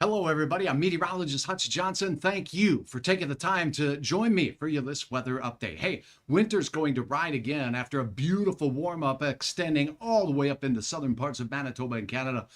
Hello, everybody. I'm meteorologist Hutch Johnson. Thank you for taking the time to join me for this weather update. Hey, winter's going to ride again after a beautiful warm up extending all the way up into southern parts of Manitoba and Canada.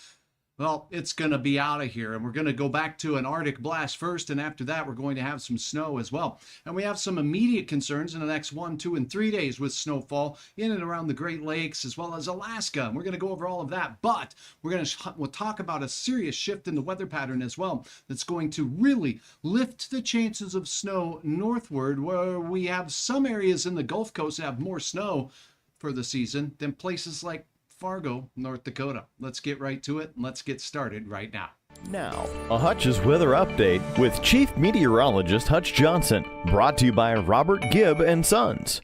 Well, it's going to be out of here, and we're going to go back to an Arctic blast first, and after that, we're going to have some snow as well. And we have some immediate concerns in the next 1, 2, and 3 days with snowfall in and around the Great Lakes as well as Alaska. And we're going to go over all of that, but we'll talk about a serious shift in the weather pattern as well that's going to really lift the chances of snow northward, where we have some areas in the Gulf Coast that have more snow for the season than places like Fargo, North Dakota. Let's get right to it, and let's get started right now. Now, a Hutch's weather update with Chief Meteorologist Hutch Johnson, brought to you by Robert Gibb and Sons.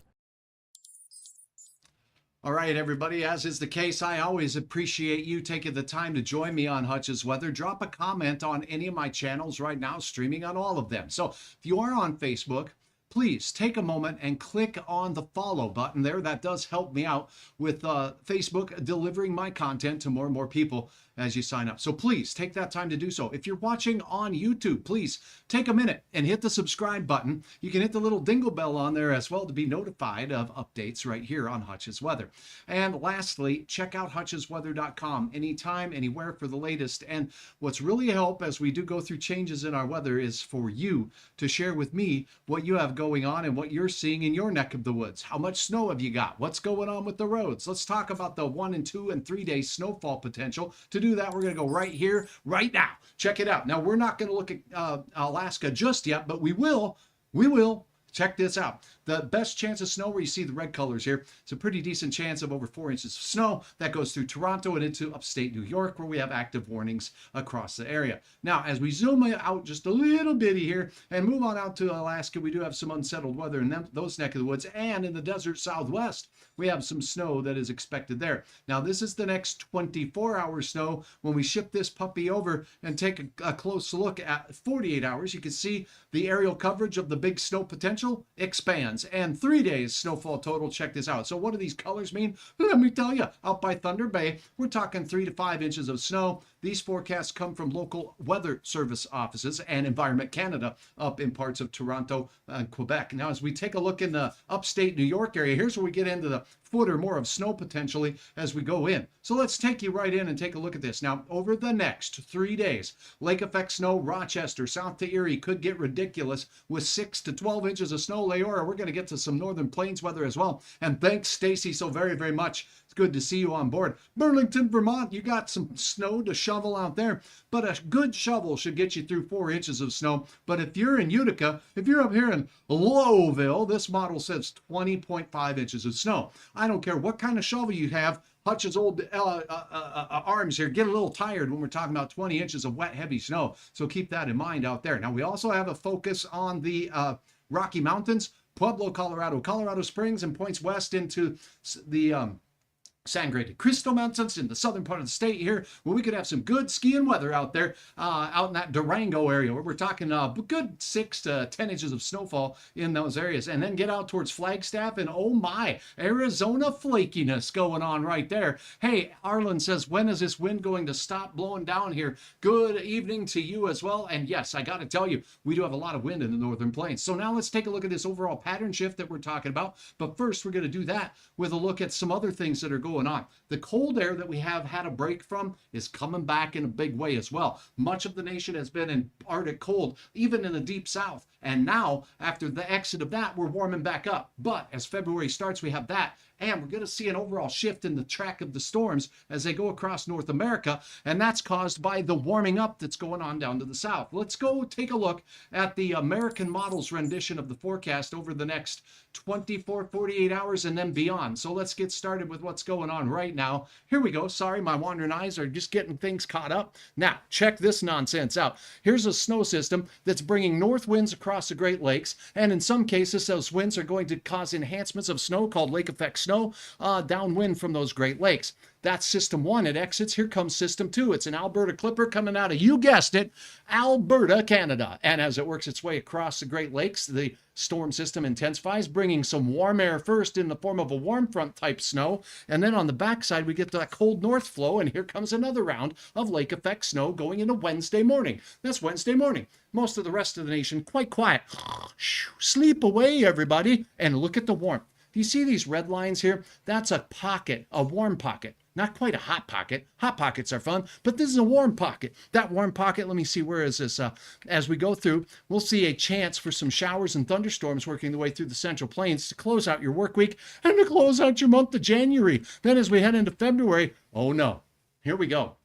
All right, everybody, as is the case, I always appreciate you taking the time to join me on Hutch's Weather. Drop a comment on any of my channels right now, streaming on all of them. So if you are on Facebook, please take a moment and click on the follow button there. That does help me out with Facebook delivering my content to more and more people as you sign up. So please take that time to do so. If you're watching on YouTube, please take a minute and hit the subscribe button. You can hit the little dingle bell on there as well to be notified of updates right here on Hutch's Weather. And lastly, check out hutchesweather.com anytime, anywhere for the latest. And what's really helped as we do go through changes in our weather is for you to share with me what you have going on and what you're seeing in your neck of the woods. How much snow have you got? What's going on with the roads? Let's talk about the 1 and 2 and 3 day snowfall potential. To do that, we're going to go right here, right now. Check it out. Now, we're not going to look at Alaska just yet, but we will. Check this out. The best chance of snow, where you see the red colors here, it's a pretty decent chance of over 4 inches of snow. That goes through Toronto and into upstate New York, where we have active warnings across the area. Now, as we zoom out just a little bitty here and move on out to Alaska, we do have some unsettled weather in those neck of the woods. And in the desert southwest, we have some snow that is expected there. Now, this is the next 24-hour snow. When we ship this puppy over and take a close look at 48 hours, you can see the aerial coverage of the big snow potential expands. And 3 days snowfall total. Check this out. So what do these colors mean? Let me tell you. Out by Thunder Bay, we're talking 3 to 5 inches of snow. These forecasts come from local weather service offices and Environment Canada up in parts of Toronto and Quebec. Now, as we take a look in the upstate New York area, here's where we get into the foot or more of snow potentially as we go in. So let's take you right in and take a look at this. Now, over the next 3 days, lake effect snow, Rochester, south to Erie could get ridiculous with 6 to 12 inches of snow. Leora, we're going to get to some northern plains weather as well. And thanks, Stacy, so very, very much. It's good to see you on board. Burlington, Vermont, you got some snow to shovel out there, but a good shovel should get you through 4 inches of snow. But if you're in Utica, if you're up here in Lowville, this model says 20.5 inches of snow. I don't care what kind of shovel you have. Hutch's old arms here get a little tired when we're talking about 20 inches of wet, heavy snow. So keep that in mind out there. Now, we also have a focus on the Rocky Mountains, Pueblo, Colorado, Colorado Springs, and points west into the Sangre de Cristo Mountains in the southern part of the state here, where we could have some good skiing weather out there, out in that Durango area, where we're talking good 6 to 10 inches of snowfall in those areas. And then get out towards Flagstaff, and oh my, Arizona flakiness going on right there. Hey, Arlen says, when is this wind going to stop blowing down here? Good evening to you as well. And yes, I got to tell you, we do have a lot of wind in the northern plains. So now let's take a look at this overall pattern shift that we're talking about. But first, we're going to do that with a look at some other things that are going on. The cold air that we have had a break from is coming back in a big way as well. Much of the nation has been in Arctic cold, even in the deep south. And now, after the exit of that, we're warming back up. But as February starts, we have that. And we're going to see an overall shift in the track of the storms as they go across North America. And that's caused by the warming up that's going on down to the south. Let's go take a look at the American Models rendition of the forecast over the next 24, 48 hours and then beyond. So let's get started with what's going on right now. Here we go. Sorry, my wandering eyes are just getting things caught up. Now, check this nonsense out. Here's a snow system that's bringing north winds across the Great Lakes. And in some cases, those winds are going to cause enhancements of snow called lake effect snow downwind from those Great Lakes. That's system 1. It exits. Here comes system 2. It's an Alberta clipper coming out of, you guessed it, Alberta, Canada. And as it works its way across the Great Lakes, the storm system intensifies, bringing some warm air first in the form of a warm front type snow. And then on the backside, we get that cold north flow. And here comes another round of lake effect snow going into Wednesday morning. That's Wednesday morning. Most of the rest of the nation quite quiet. Sleep away, everybody. And look at the warmth. Do you see these red lines here? That's a pocket, a warm pocket. Not quite a hot pocket. Hot pockets are fun, but this is a warm pocket. That warm pocket, let me see, where is this? As we go through, we'll see a chance for some showers and thunderstorms working their way through the Central Plains to close out your work week and to close out your month of January. Then as we head into February, oh no, here we go.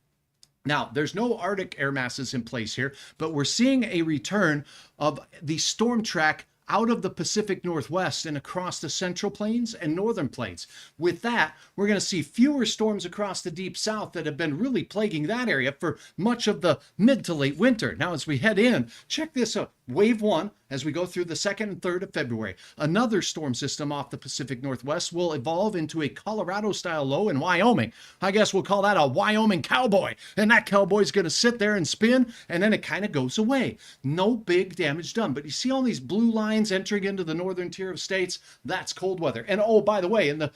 Now, there's no Arctic air masses in place here, but we're seeing a return of the storm track out of the Pacific Northwest and across the Central Plains and Northern Plains. With that, we're going to see fewer storms across the Deep South that have been really plaguing that area for much of the mid to late winter. Now, as we head in, check this out. Wave 1, as we go through the 2nd and 3rd of February, another storm system off the Pacific Northwest will evolve into a Colorado-style low in Wyoming. I guess we'll call that a Wyoming cowboy. And that cowboy's going to sit there and spin, and then it kind of goes away. No big damage done. But you see all these blue lines entering into the northern tier of states? That's cold weather. And oh, by the way, in the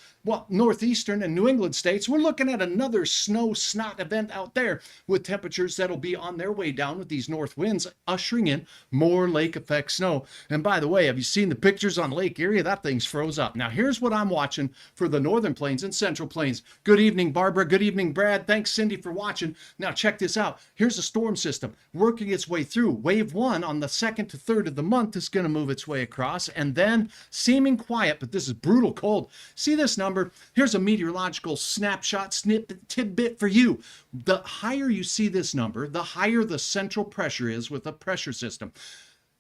northeastern and New England states, we're looking at another snow snot event out there with temperatures that'll be on their way down with these north winds ushering in more lake effect snow. And by the way, have you seen the pictures on Lake Erie? That thing's froze up. Now here's what I'm watching for the northern plains and central plains. Good evening, Barbara. Good evening, Brad. Thanks, Cindy, for watching. Now check this out. Here's a storm system working its way through. Wave 1 on the 2nd to 3rd of the month is going to move its way across, and then seeming quiet, but this is brutal cold. See this number? Here's a meteorological snapshot tidbit for you. The higher you see this number, the higher the central pressure is with a pressure system.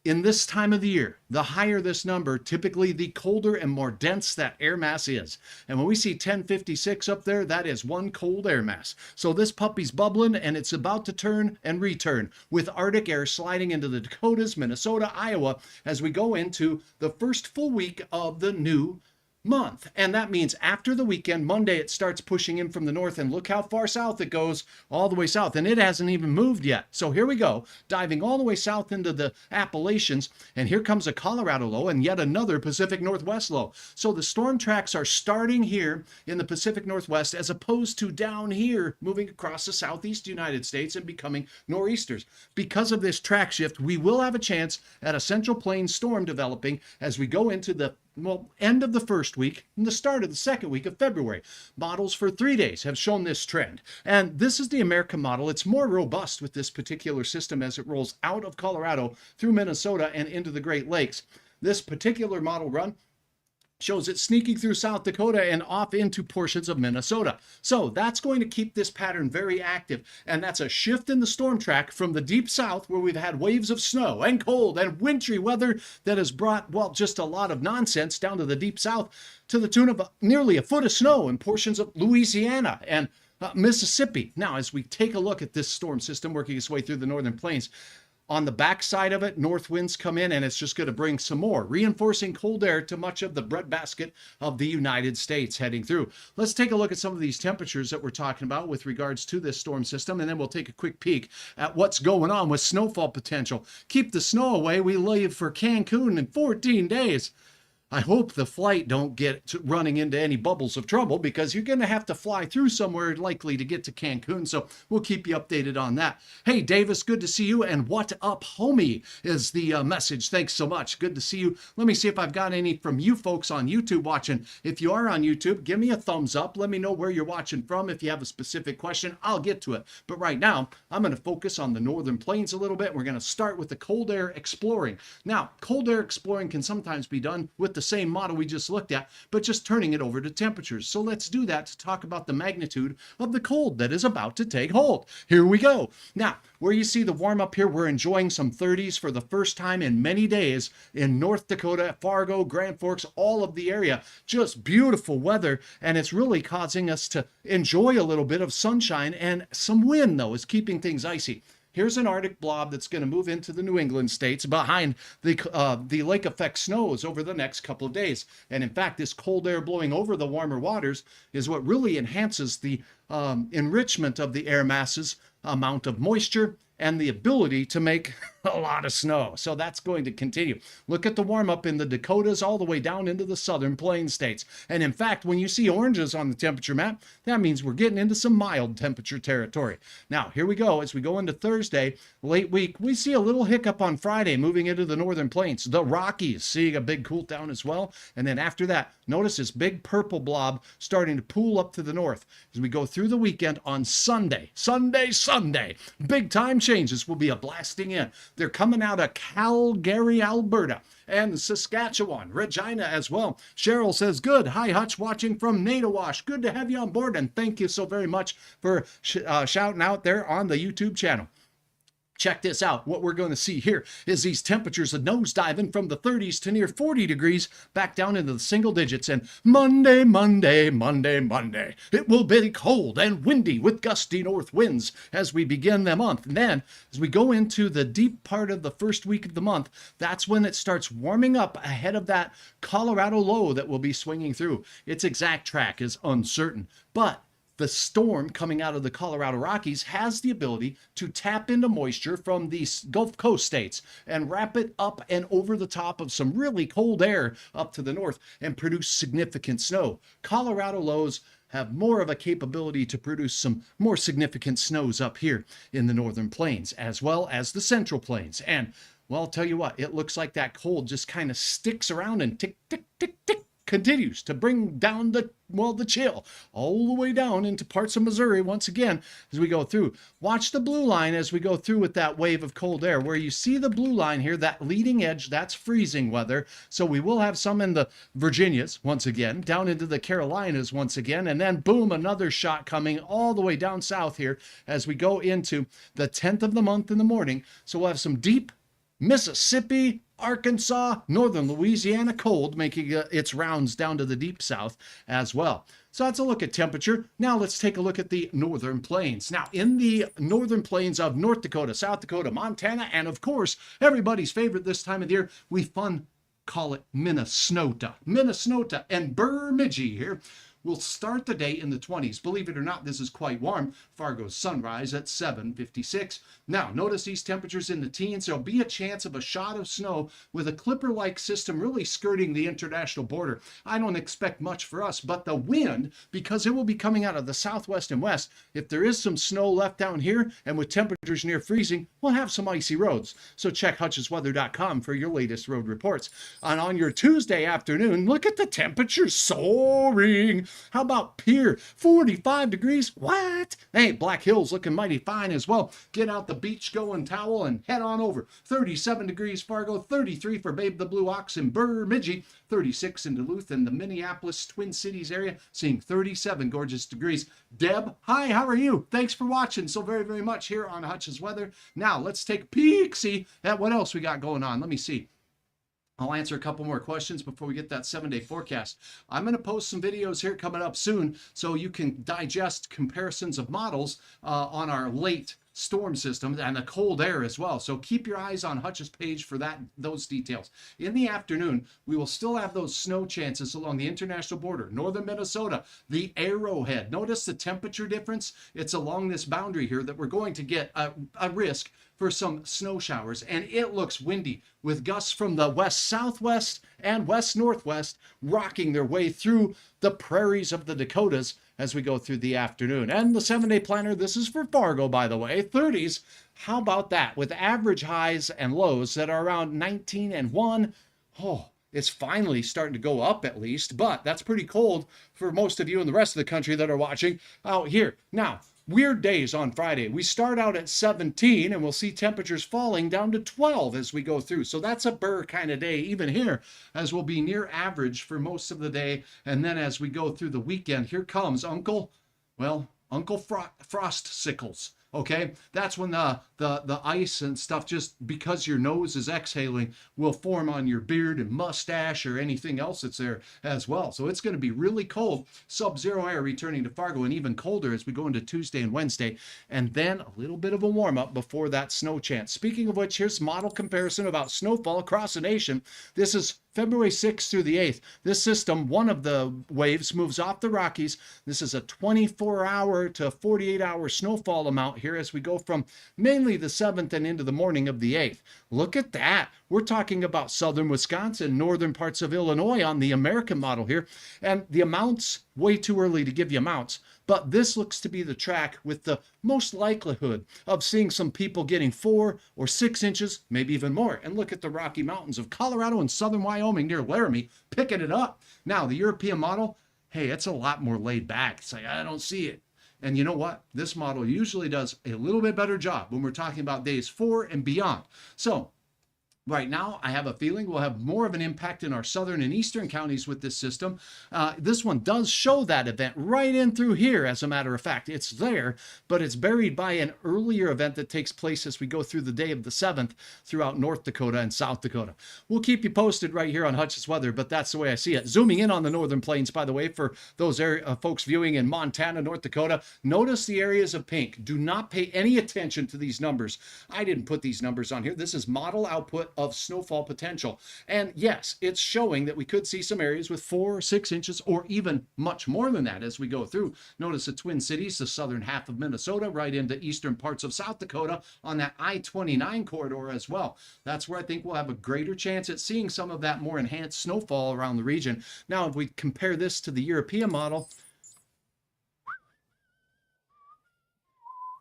In this time of the year, the higher this number, typically the colder and more dense that air mass is. And when we see 1056 up there, that is one cold air mass. So this puppy's bubbling, and it's about to turn and return with Arctic air sliding into the Dakotas, Minnesota, Iowa, as we go into the first full week of the new month. And that means after the weekend, Monday, it starts pushing in from the north, and look how far south it goes, all the way south, and it hasn't even moved yet. So here we go, diving all the way south into the Appalachians, and here comes a Colorado low and yet another Pacific Northwest low. So the storm tracks are starting here in the Pacific Northwest as opposed to down here moving across the southeast United States and becoming nor'easters. Because of this track shift, we will have a chance at a Central Plains storm developing as we go into the end of the first week and the start of the second week of February. Models for 3 days have shown this trend. And this is the American model. It's more robust with this particular system as it rolls out of Colorado through Minnesota and into the Great Lakes. This particular model run shows it sneaking through South Dakota and off into portions of Minnesota. So that's going to keep this pattern very active. And that's a shift in the storm track from the deep south, where we've had waves of snow and cold and wintry weather that has brought, well, just a lot of nonsense down to the deep south, to the tune of nearly a foot of snow in portions of Louisiana and Mississippi. Now, as we take a look at this storm system working its way through the northern plains, on the backside of it, north winds come in, and it's just going to bring some more, reinforcing cold air to much of the breadbasket of the United States heading through. Let's take a look at some of these temperatures that we're talking about with regards to this storm system, and then we'll take a quick peek at what's going on with snowfall potential. Keep the snow away. We leave for Cancun in 14 days. I hope the flight don't get running into any bubbles of trouble, because you're going to have to fly through somewhere likely to get to Cancun. So we'll keep you updated on that. Hey, Davis, good to see you. And what up, homie, is the message. Thanks so much. Good to see you. Let me see if I've got any from you folks on YouTube watching. If you are on YouTube, give me a thumbs up. Let me know where you're watching from. If you have a specific question, I'll get to it. But right now, I'm going to focus on the northern plains a little bit. We're going to start with the cold air exploring. Now, cold air exploring can sometimes be done with the same model we just looked at, but just turning it over to temperatures. So let's do that to talk about the magnitude of the cold that is about to take hold. Here we go. Now, where you see the warm up here, we're enjoying some 30s for the first time in many days in North Dakota, Fargo, Grand Forks, all of the area. Just beautiful weather, and it's really causing us to enjoy a little bit of sunshine, and some wind, though, is keeping things icy. here's an Arctic blob that's going to move into the New England states behind the lake effect snows over the next couple of days. And in fact, this cold air blowing over the warmer waters is what really enhances the enrichment of the air masses, amount of moisture, and the ability to make a lot of snow. So that's going to continue. Look at the warm up in the Dakotas all the way down into the southern plain states. And in fact, when you see oranges on the temperature map, that means we're getting into some mild temperature territory. Now, here we go. As we go into Thursday, late week, we see a little hiccup on Friday moving into the northern plains. The Rockies seeing a big cool down as well. And then after that, notice this big purple blob starting to pool up to the north. As we go through the weekend on Sunday, big time changes will be a blasting in. They're coming out of Calgary, Alberta, and Saskatchewan, Regina as well. Cheryl says, good. Hi, Hutch, watching from Nadawash. Good to have you on board, and thank you so very much for shouting out there on the YouTube channel. Check this out. What we're going to see here is these temperatures of nosediving from the 30s to near 40 degrees back down into the single digits. And Monday, it will be cold and windy with gusty north winds as we begin the month. And then as we go into the deep part of the first week of the month, that's when it starts warming up ahead of that Colorado low that will be swinging through. Its exact track is uncertain, but the storm coming out of the Colorado Rockies has the ability to tap into moisture from these Gulf Coast states and wrap it up and over the top of some really cold air up to the north and produce significant snow. Colorado lows have more of a capability to produce some more significant snows up here in the northern plains as well as the central plains. And well, I'll tell you what, it looks like that cold just kind of sticks around and tick, tick, tick, tick, continues to bring down the chill all the way down into parts of Missouri once again as we go through. Watch the blue line as we go through with that wave of cold air. Where you see the blue line here, that leading edge, that's freezing weather. So we will have some in the Virginias once again, down into the Carolinas once again, and then boom, another shot coming all the way down south here as we go into the 10th of the month in the morning. So we'll have some deep Mississippi, Arkansas, northern Louisiana cold making its rounds down to the deep south as well. So that's a look at temperature. Now let's take a look at the northern plains. Now in the northern plains of North Dakota, South Dakota, Montana, and of course, everybody's favorite this time of the year, we call it Minnesota. Minnesota and Bemidji here. We'll start the day in the 20s. Believe it or not, this is quite warm. Fargo's sunrise at 7:56. Now, notice these temperatures in the teens. There'll be a chance of a shot of snow with a clipper-like system really skirting the international border. I don't expect much for us, but the wind, because it will be coming out of the southwest and west, if there is some snow left down here and with temperatures near freezing, we'll have some icy roads. So check hutchesweather.com for your latest road reports. And on your Tuesday afternoon, look at the temperatures soaring. How about Pierre? 45 degrees? What? Hey, Black Hills looking mighty fine as well. Get out the beach going towel and head on over. 37 degrees Fargo, 33 for Babe the Blue Ox in Bemidji, 36 in Duluth and the Minneapolis Twin Cities area, seeing 37 gorgeous degrees. Deb, hi, how are you? Thanks for watching so very, very much here on Hutch's Weather. Now, let's take a peek-see at what else we got going on. Let me see. I'll answer a couple more questions before we get that 7-day forecast. I'm going to post some videos here coming up soon so you can digest comparisons of models on our late storm systems and the cold air as well. So keep your eyes on Hutch's page for those details. In the afternoon, we will still have those snow chances along the international border, northern Minnesota, the Arrowhead. Notice the temperature difference. It's along this boundary here that we're going to get a risk for some snow showers, and it looks windy with gusts from the west southwest and west northwest rocking their way through the prairies of the Dakotas as we go through the afternoon. And the 7-day planner, this is for Fargo, by the way, 30s. How about that? With average highs and lows that are around 19 and 1. Oh, it's finally starting to go up at least, but that's pretty cold for most of you in the rest of the country that are watching out here. Now, weird days on Friday. We start out at 17 and we'll see temperatures falling down to 12 as we go through. So that's a burr kind of day even here, as we'll be near average for most of the day. And then as we go through the weekend, here comes Uncle Frost Sickles. Okay, that's when the ice and stuff, just because your nose is exhaling, will form on your beard and mustache or anything else that's there as well. So it's going to be really cold. Sub-zero air returning to Fargo, and even colder as we go into Tuesday and Wednesday, and then a little bit of a warm up before that snow chance. Speaking of which, here's model comparison about snowfall across the nation. This is February 6th through the 8th. This system, one of the waves, moves off the Rockies. This is a 24-hour to 48-hour snowfall amount here as we go from mainly the 7th and into the morning of the 8th. Look at that. We're talking about southern Wisconsin, northern parts of Illinois on the American model here. And the amounts, way too early to give you amounts, but this looks to be the track with the most likelihood of seeing some people getting 4 or 6 inches, maybe even more. And look at the Rocky Mountains of Colorado and southern Wyoming near Laramie picking it up. Now, the European model, hey, it's a lot more laid back. It's like, I don't see it. And you know what? This model usually does a little bit better job when we're talking about days 4 and beyond. So right now, I have a feeling we'll have more of an impact in our southern and eastern counties with this system. This one does show that event right in through here, as a matter of fact. It's there, but it's buried by an earlier event that takes place as we go through the day of the 7th throughout North Dakota and South Dakota. We'll keep you posted right here on Hutch's Weather, but that's the way I see it. Zooming in on the northern plains, by the way, for those folks viewing in Montana, North Dakota, notice the areas of pink. Do not pay any attention to these numbers. I didn't put these numbers on here. This is model output of snowfall potential. And yes, it's showing that we could see some areas with 4 or 6 inches or even much more than that as we go through. Notice the Twin Cities, the southern half of Minnesota, right into eastern parts of South Dakota on that I-29 corridor as well. That's where I think we'll have a greater chance at seeing some of that more enhanced snowfall around the region. Now, if we compare this to the European model,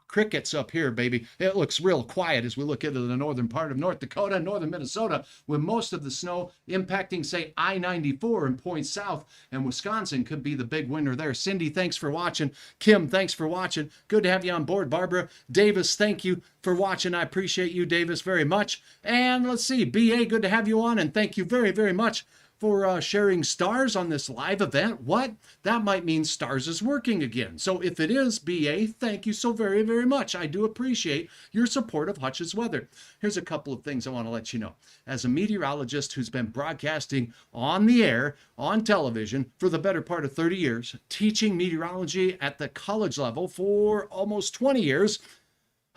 crickets up here, baby. It looks real quiet as we look into the northern part of North Dakota, northern Minnesota, with most of the snow impacting, say, I-94 and points south, and Wisconsin could be the big winner there. Cindy, thanks for watching. Kim, thanks for watching. Good to have you on board. Barbara Davis, thank you for watching. I appreciate you, Davis, very much. And let's see, BA, good to have you on, and thank you very, very much for sharing stars on this live event. What? That might mean stars is working again. So if it is, BA, thank you so very, very much. I do appreciate your support of Hutch's Weather. Here's a couple of things I want to let you know. As a meteorologist who's been broadcasting on the air, on television, for the better part of 30 years, teaching meteorology at the college level for almost 20 years,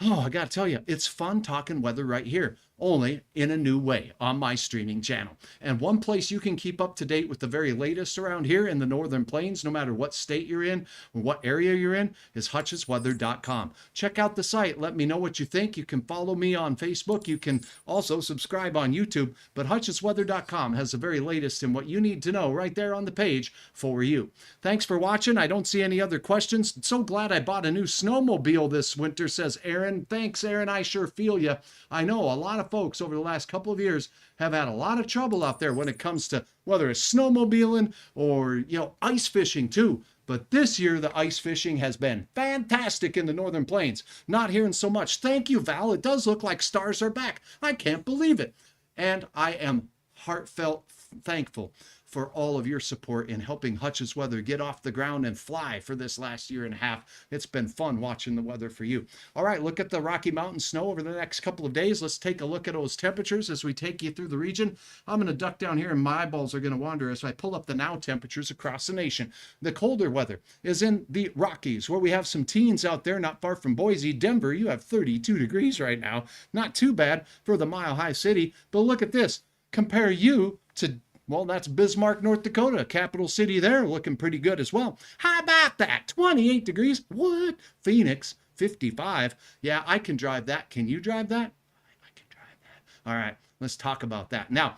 oh, I got to tell you, it's fun talking weather right here, only in a new way on my streaming channel. And one place you can keep up to date with the very latest around here in the Northern Plains, no matter what state you're in or what area you're in, is hutchesweather.com. Check out the site. Let me know what you think. You can follow me on Facebook. You can also subscribe on YouTube. But hutchesweather.com has the very latest in what you need to know right there on the page for you. Thanks for watching. I don't see any other questions. So glad I bought a new snowmobile this winter, says Aaron. Thanks, Aaron. I sure feel you. I know a lot of folks over the last couple of years have had a lot of trouble out there when it comes to whether it's snowmobiling or, ice fishing too. But this year, the ice fishing has been fantastic in the Northern Plains. Not hearing so much. Thank you, Val. It does look like stars are back. I can't believe it. And I am heartfelt thankful for all of your support in helping Hutch's Weather get off the ground and fly for this last year and a half. It's been fun watching the weather for you. All right, look at the Rocky Mountain snow over the next couple of days. Let's take a look at those temperatures as we take you through the region. I'm going to duck down here and my eyeballs are going to wander as I pull up the now temperatures across the nation. The colder weather is in the Rockies, where we have some teens out there not far from Boise. Denver, you have 32 degrees right now. Not too bad for the mile-high city. But look at this. Compare you to, well, that's Bismarck, North Dakota, capital city there, looking pretty good as well. How about that? 28 degrees. What? Phoenix, 55. Yeah, I can drive that. Can you drive that? I can drive that. All right, let's talk about that. Now,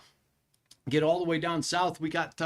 get all the way down south. We got,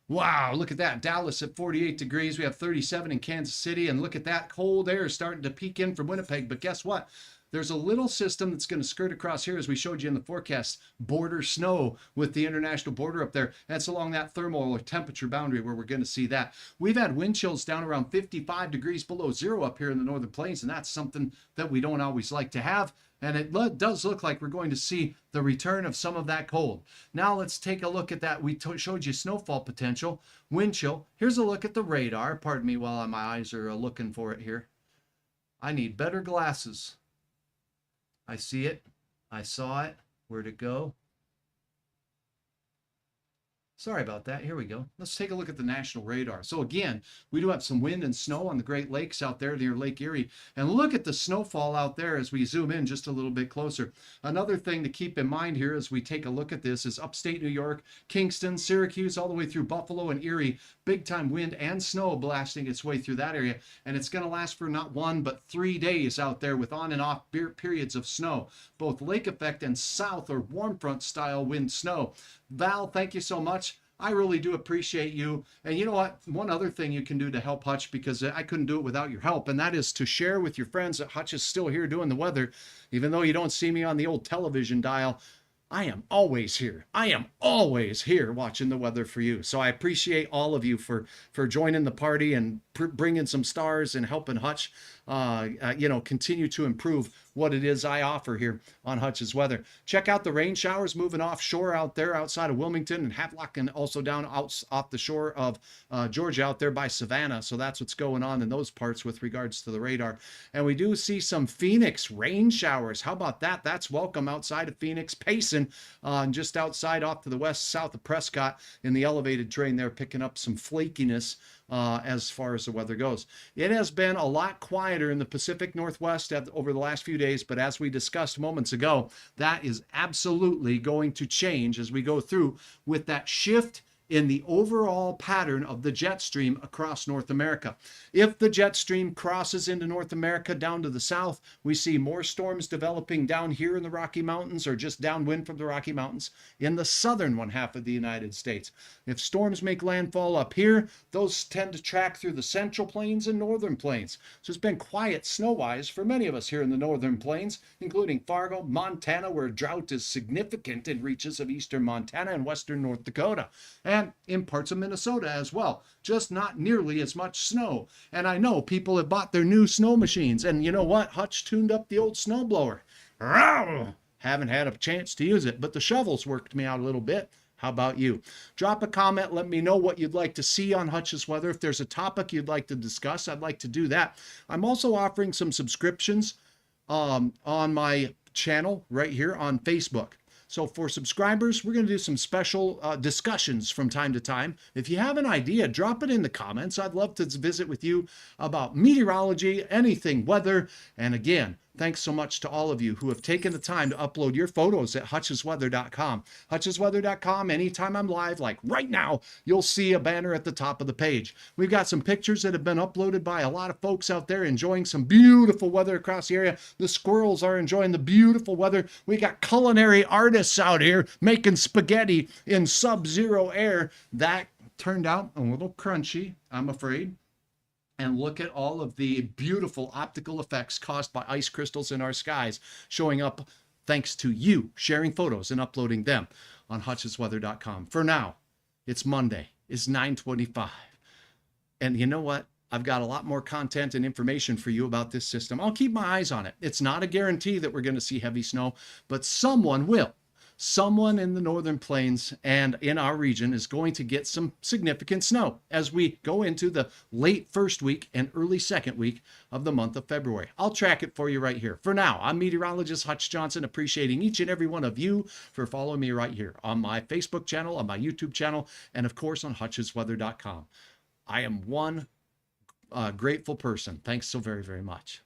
wow, look at that. Dallas at 48 degrees. We have 37 in Kansas City. And look at that cold air starting to peek in from Winnipeg. But guess what? There's a little system that's going to skirt across here, as we showed you in the forecast, border snow with the international border up there. That's along that thermal or temperature boundary where we're going to see that. We've had wind chills down around 55 degrees below zero up here in the Northern Plains, and that's something that we don't always like to have. And it does look like we're going to see the return of some of that cold. Now let's take a look at that. We showed you snowfall potential, wind chill. Here's a look at the radar. Pardon me while my eyes are looking for it here. I need better glasses. I see it. I saw it. Where'd it go? Sorry about that. Here we go. Let's take a look at the national radar. So again, we do have some wind and snow on the Great Lakes out there near Lake Erie. And look at the snowfall out there as we zoom in just a little bit closer. Another thing to keep in mind here as we take a look at this is upstate New York, Kingston, Syracuse, all the way through Buffalo and Erie. Big time wind and snow blasting its way through that area. And it's going to last for not 1, but 3 days out there with on and off periods of snow. Both lake effect and south or warm front style wind snow. Val, thank you so much. I really do appreciate you. And you know what? One other thing you can do to help Hutch, because I couldn't do it without your help, and that is to share with your friends that Hutch is still here doing the weather. Even though you don't see me on the old television dial, I am always here. I am always here watching the weather for you. So I appreciate all of you for joining the party and bringing some stars and helping Hutch, continue to improve what it is I offer here on Hutch's Weather. Check out the rain showers moving offshore out there outside of Wilmington and Havelock, and also down off the shore of Georgia out there by Savannah. So that's what's going on in those parts with regards to the radar. And we do see some Phoenix rain showers. How about that? That's welcome outside of Phoenix, Payson, just outside off to the west, south of Prescott in the elevated terrain there, picking up some flakiness as far as the weather goes. It has been a lot quieter in the Pacific Northwest over the last few days, but as we discussed moments ago, that is absolutely going to change as we go through with that shift in the overall pattern of the jet stream across North America. If the jet stream crosses into North America down to the south, we see more storms developing down here in the Rocky Mountains or just downwind from the Rocky Mountains in the southern one half of the United States. If storms make landfall up here, those tend to track through the central plains and northern plains. So it's been quiet snow-wise for many of us here in the northern plains, including Fargo, Montana, where drought is significant in reaches of eastern Montana and western North Dakota. And in parts of Minnesota as well, just not nearly as much snow. And I know people have bought their new snow machines, and you know what? Hutch tuned up the old snowblower. Haven't had a chance to use it, but the shovels worked me out a little bit. How about you? Drop a comment. Let me know what you'd like to see on Hutch's Weather. If there's a topic you'd like to discuss, I'd like to do that. I'm also offering some subscriptions on my channel right here on Facebook. So for subscribers, we're going to do some special discussions from time to time. If you have an idea, drop it in the comments. I'd love to visit with you about meteorology, anything weather. And again, thanks so much to all of you who have taken the time to upload your photos at hutchesweather.com. Hutchesweather.com, anytime I'm live, like right now, you'll see a banner at the top of the page. We've got some pictures that have been uploaded by a lot of folks out there enjoying some beautiful weather across the area. The squirrels are enjoying the beautiful weather. We got culinary artists out here making spaghetti in sub-zero air. That turned out a little crunchy, I'm afraid. And look at all of the beautiful optical effects caused by ice crystals in our skies showing up thanks to you sharing photos and uploading them on hutchesweather.com. For now, it's Monday. It's 9:25. And you know what? I've got a lot more content and information for you about this system. I'll keep my eyes on it. It's not a guarantee that we're going to see heavy snow, but someone will. Someone in the northern plains and in our region is going to get some significant snow as we go into the late first week and early second week of the month of February. I'll track it for you right here. For now, I'm meteorologist Hutch Johnson, appreciating each and every one of you for following me right here on my Facebook channel, on my YouTube channel, and of course on hutchesweather.com. I am one grateful person. Thanks so very, very much.